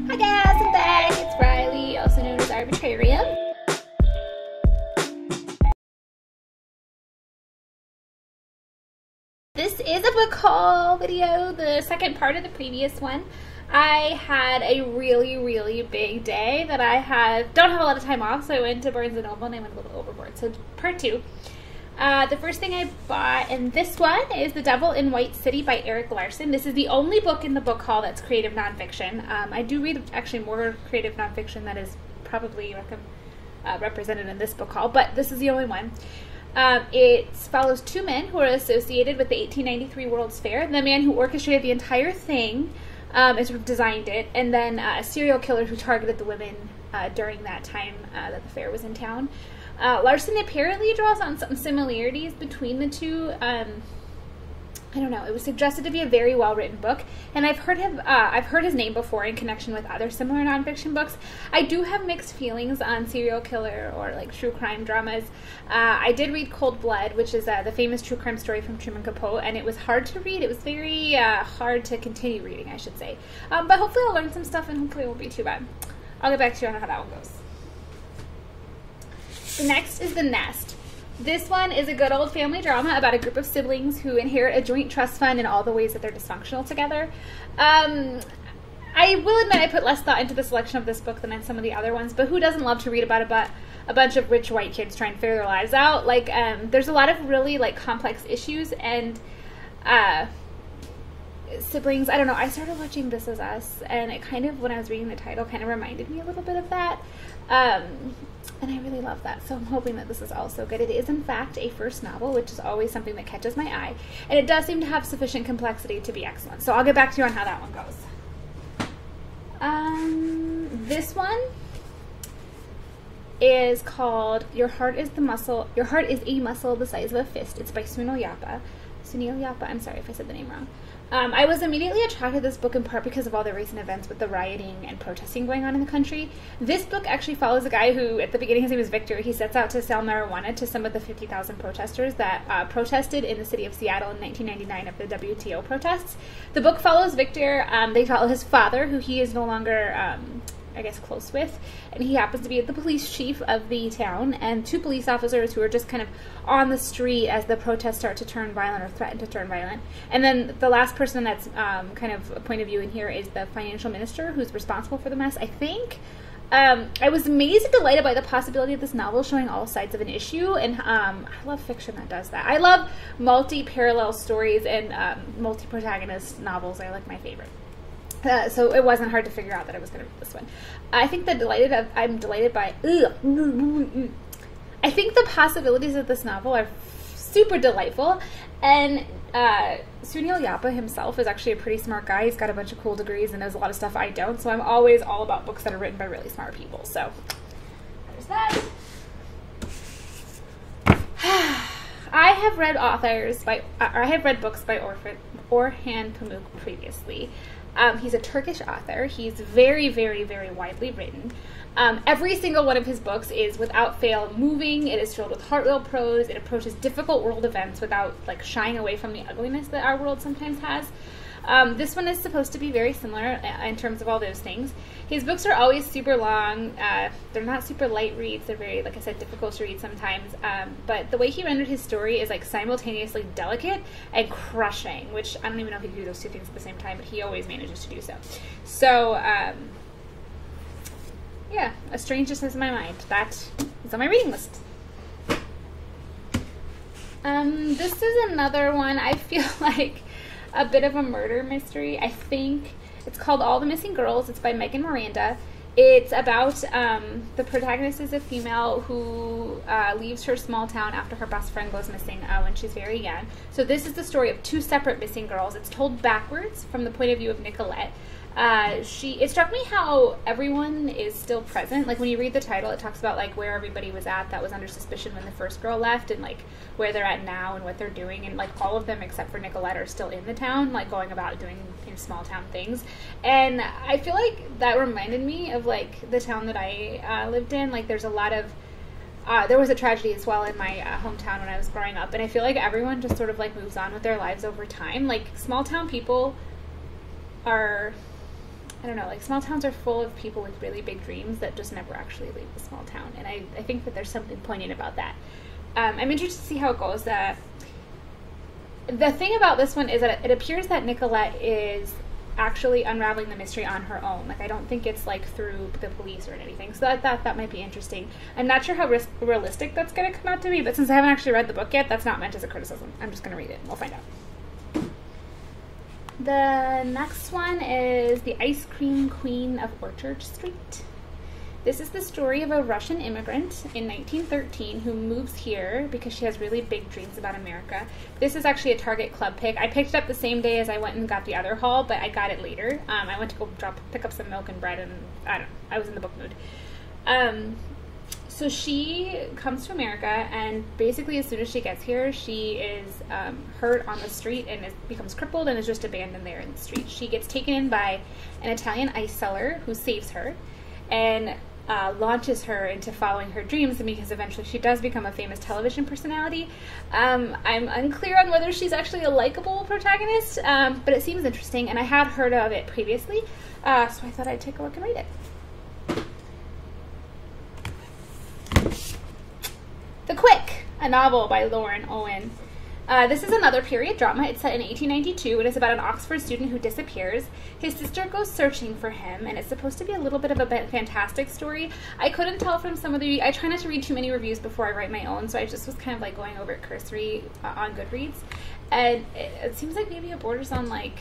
Hi guys, I'm back. It's Riley, also known as Arbitrarium. This is a book haul video, the second part of the previous one. I had a really big day that I don't have a lot of time off, so I went to Barnes & Noble and I went a little overboard. So part two. The first thing I bought, and this one, is The Devil in White City by Erik Larsen. This is the only book in the book haul that's creative nonfiction. I do read actually more creative nonfiction that is probably represented in this book haul, but this is the only one. It follows two men who are associated with the 1893 World's Fair. The man who orchestrated the entire thing and sort of designed it, and then a serial killer who targeted the women during that time that the fair was in town. Larsen apparently draws on some similarities between the two. I don't know. It was suggested to be a very well-written book, and I've heard his name before in connection with other similar nonfiction books. I do have mixed feelings on serial killer or like true crime dramas. I did read Cold Blood, which is the famous true crime story from Truman Capote, and it was hard to read. It was very hard to continue reading, I should say. But hopefully I'll learn some stuff, and hopefully it won't be too bad. I'll get back to you on how that one goes. The next is The Nest. This one is a good old family drama about a group of siblings who inherit a joint trust fund and all the ways that they're dysfunctional together. I will admit I put less thought into the selection of this book than in some of the other ones, but who doesn't love to read about a bunch of rich white kids trying to figure their lives out? Like, there's a lot of really like complex issues, and siblings, I don't know, I started watching This Is Us, and it kind of, when I was reading the title, kind of reminded me a little bit of that. And I really love that, so I'm hoping that this is also good. It is, in fact, a first novel, which is always something that catches my eye, and it does seem to have sufficient complexity to be excellent. So I'll get back to you on how that one goes. This one is called Your Heart is a Muscle the Size of a Fist. It's by Sunil Yapa. I'm sorry if I said the name wrong. I was immediately attracted to this book in part because of all the recent events with the rioting and protesting going on in the country. This book actually follows a guy who, at the beginning, his name was Victor. He sets out to sell marijuana to some of the 50,000 protesters that protested in the city of Seattle in 1999 of the WTO protests. The book follows Victor. They follow his father, who he is no longer, I guess, close with, and he happens to be the police chief of the town, and two police officers who are just kind of on the street as the protests start to turn violent or threaten to turn violent. And then the last person that's kind of a point of view in here is the financial minister who's responsible for the mess, I think. I was amazed and delighted by the possibility of this novel showing all sides of an issue, and I love fiction that does that. I love multi-parallel stories and multi-protagonist novels. They're like my favorite. So it wasn't hard to figure out that I was going to read this one. I think I'm delighted by, I think the possibilities of this novel are super delightful, and Sunil Yapa himself is actually a pretty smart guy. He's got a bunch of cool degrees and knows a lot of stuff I don't, so I'm always all about books that are written by really smart people. So there's that. I have read books by Orhan Pamuk previously. He's a Turkish author. He's very widely written. Every single one of his books is without fail moving. It is filled with heartfelt prose. It approaches difficult world events without like shying away from the ugliness that our world sometimes has. This one is supposed to be very similar in terms of all those things. His books are always super long. They're not super light reads. They're very, like I said, difficult to read sometimes. But the way he rendered his story is like simultaneously delicate and crushing, which I don't even know if he can do those two things at the same time, but he always manages to do so. So, yeah, A Strangeness is in my mind. That is on my reading list. This is another one I feel like a bit of a murder mystery. I think it's called All the Missing Girls. It's by Miranda. It's about the protagonist is a female who leaves her small town after her best friend goes missing when she's very young. So this is the story of two separate missing girls. It's told backwards from the point of view of Nicolette. It struck me how everyone is still present. Like when you read the title, it talks about like where everybody was at that was under suspicion when the first girl left, and like where they're at now and what they're doing, and like all of them except for Nicolette are still in the town, like going about doing small town things. And I feel like that reminded me of like the town that I lived in. Like there's a lot of there was a tragedy as well in my hometown when I was growing up, and I feel like everyone just sort of like moves on with their lives over time. Like small town people are I don't know, like small towns are full of people with really big dreams that just never actually leave the small town, and I think that there's something poignant about that. I'm interested to see how it goes. The thing about this one is that it appears that Nicolette is actually unraveling the mystery on her own. Like, I don't think it's like through the police or anything, so I thought that might be interesting. I'm not sure how realistic that's going to come out to be, but since I haven't actually read the book yet, that's not meant as a criticism. I'm just going to read it and we'll find out. The next one is The Ice Cream Queen of Orchard Street. This is the story of a Russian immigrant in 1913 who moves here because she has really big dreams about America. This is actually a Target Club pick. I picked it up the same day as I went and got the other haul, but I got it later. I went to go pick up some milk and bread, and I was in the book mood. So she comes to America, and basically as soon as she gets here, she is hurt on the street and becomes crippled and is just abandoned there in the street. She gets taken in by an Italian ice seller who saves her and launches her into following her dreams, because eventually she does become a famous television personality. I'm unclear on whether she's actually a likable protagonist, but it seems interesting, and I had heard of it previously, so I thought I'd take a look and read it. The Quick, a novel by Owen. This is another period drama. It's set in 1892. It is about an Oxford student who disappears. His sister goes searching for him, and it's supposed to be a little bit of a fantastic story. I couldn't tell from some of the... I try not to read too many reviews before I write my own, so I just was kind of like going over it cursory on Goodreads. And it seems like maybe it borders on like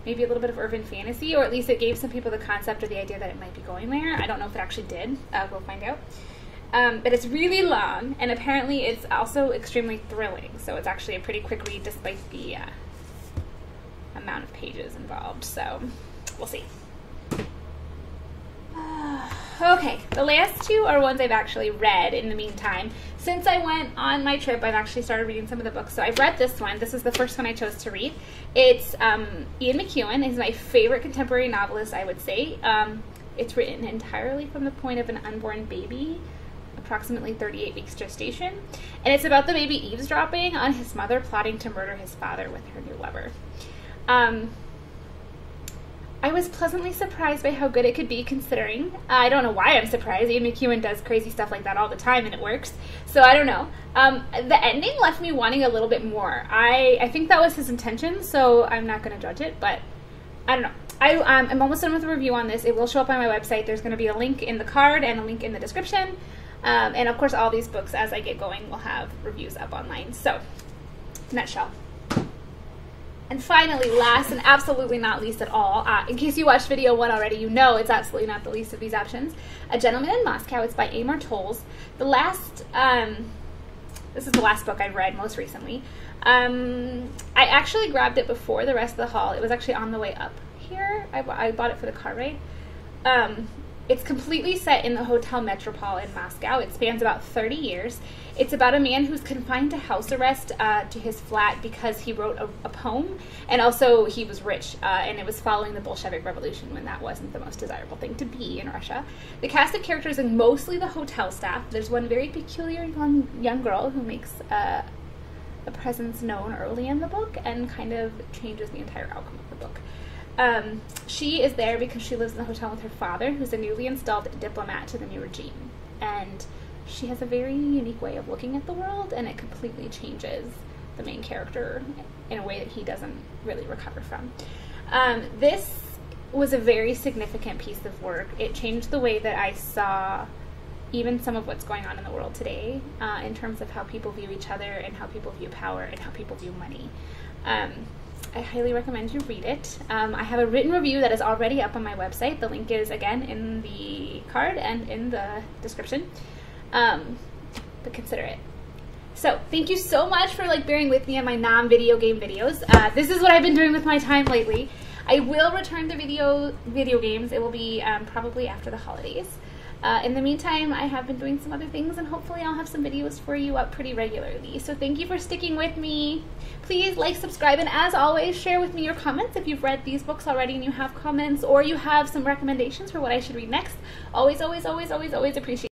maybe a little bit of urban fantasy, or at least it gave some people the concept or the idea that it might be going there. I don't know if it actually did. We'll find out. But it's really long, and apparently it's also extremely thrilling, so it's actually a pretty quick read despite the amount of pages involved, so we'll see. Okay, the last two are ones I've actually read in the meantime. Since I went on my trip, I've actually started reading some of the books, so I've read this one. This is the first one I chose to read. It's Ian McEwan. He's my favorite contemporary novelist, I would say. It's written entirely from the point of an unborn baby, approximately 38 weeks gestation, and it's about the baby eavesdropping on his mother plotting to murder his father with her new lover. I was pleasantly surprised by how good it could be, considering. I don't know why I'm surprised. Ian McEwan does crazy stuff like that all the time, and it works, so I don't know. The ending left me wanting a little bit more. I think that was his intention, so I'm not going to judge it, but I don't know. I'm almost done with the review on this. It will show up on my website. There's going to be a link in the card and a link in the description. And of course, all these books, as I get going, will have reviews up online. So, nutshell. And finally, last and absolutely not least at all, in case you watched video 1 already, you know it's absolutely not the least of these options. A Gentleman in Moscow. It's by Amor Towles. This is the last book I've read most recently. I actually grabbed it before the rest of the haul. It was actually on the way up here. I bought it for the car ride. It's completely set in the Hotel Metropole in Moscow. It spans about 30 years. It's about a man who's confined to house arrest to his flat because he wrote a poem, and also he was rich, and it was following the Bolshevik Revolution when that wasn't the most desirable thing to be in Russia. The cast of characters is mostly the hotel staff. There's one very peculiar young girl who makes a presence known early in the book and kind of changes the entire outcome of the book. She is there because she lives in the hotel with her father, who's a newly installed diplomat to the new regime. And she has a very unique way of looking at the world, and it completely changes the main character in a way that he doesn't really recover from. This was a very significant piece of work. It changed the way that I saw even some of what's going on in the world today, in terms of how people view each other and how people view power and how people view money. I highly recommend you read it. I have a written review that is already up on my website. The link is, again, in the card and in the description. But consider it. So, thank you so much for bearing with me on my non-video game videos. This is what I've been doing with my time lately. I will return to video games. It will be probably after the holidays. In the meantime, I have been doing some other things, and hopefully I'll have some videos for you up pretty regularly. So thank you for sticking with me. Please like, subscribe, and as always, share with me your comments if you've read these books already and you have comments, or you have some recommendations for what I should read next. Always, always, always, always, always appreciate